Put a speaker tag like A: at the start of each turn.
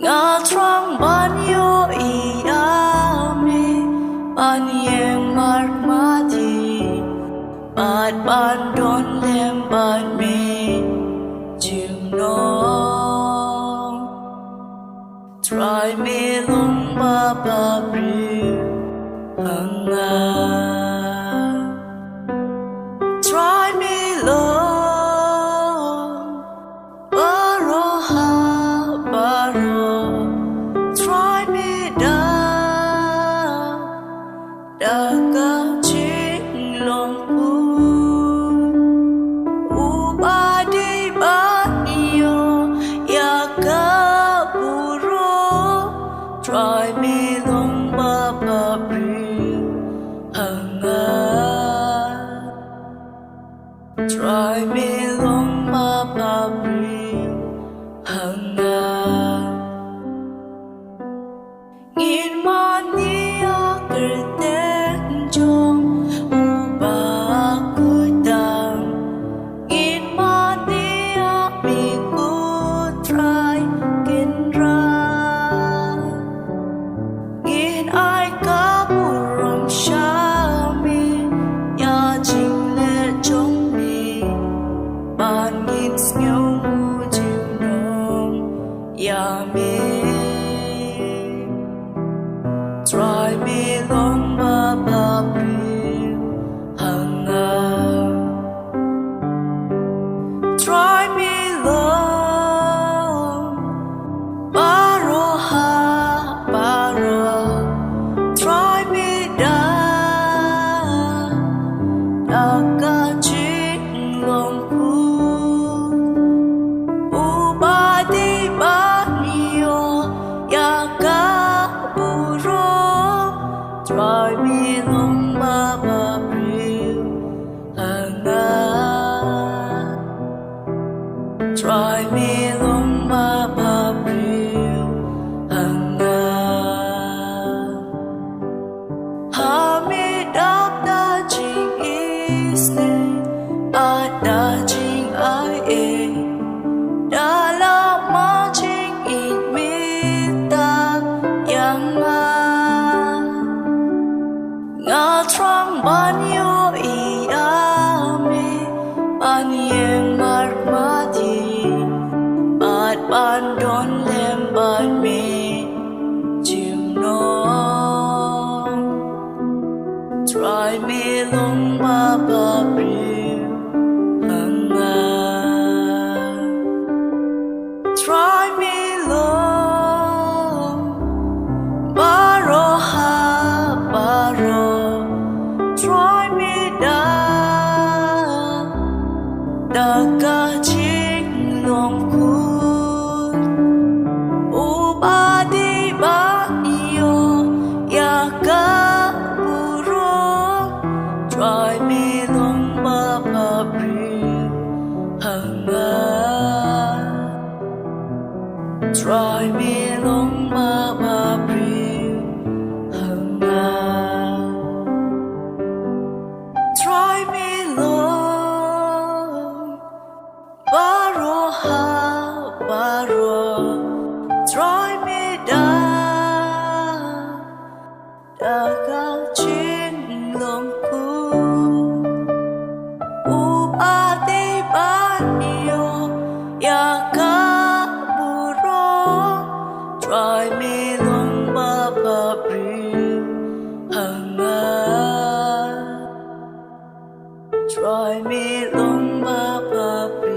A: ngã trong ban yo iami ban yang mar mati bad ban don lem ban me chim no try me long ba ba bri hanga try me long Baroh ha Baroh try me down da ga ching long pu u ba di ba yo ya ga buro try me long ba ba bri hanga try me long ba ba bri hanga ngin man nia kerten jong u ba ku dang ngin man nia mi ku trai kin ra ngin ai ka burom sha mi ya jing le jong mi ban ngin snyo mu jing nong ya mi try me long ba ba bri hanga try me long Baroh ha Baroh try me down da ga ching long pu u ba di ba yo ya ga buro try me long ba ba bri hanga try me long ba ba bri hanga ha me dap da jing is ne a da jing ai e da la ma jing in me ta yang ma ngã trong ban yo iami ban yang mar mati bad ban don lem ban me chim no try me long ba ba bri hanga try me long Baroh ha Baroh try me down da ga ching long ku u ba di ba yo ya ga buro try me long ba ba bri hanga try me long ba ba bri hanga try me long Baroh ha Baroh try me down da ga ching long pu u ba di ba yo ya ga buro try me long ba ba bri hanga try me long ba ba bri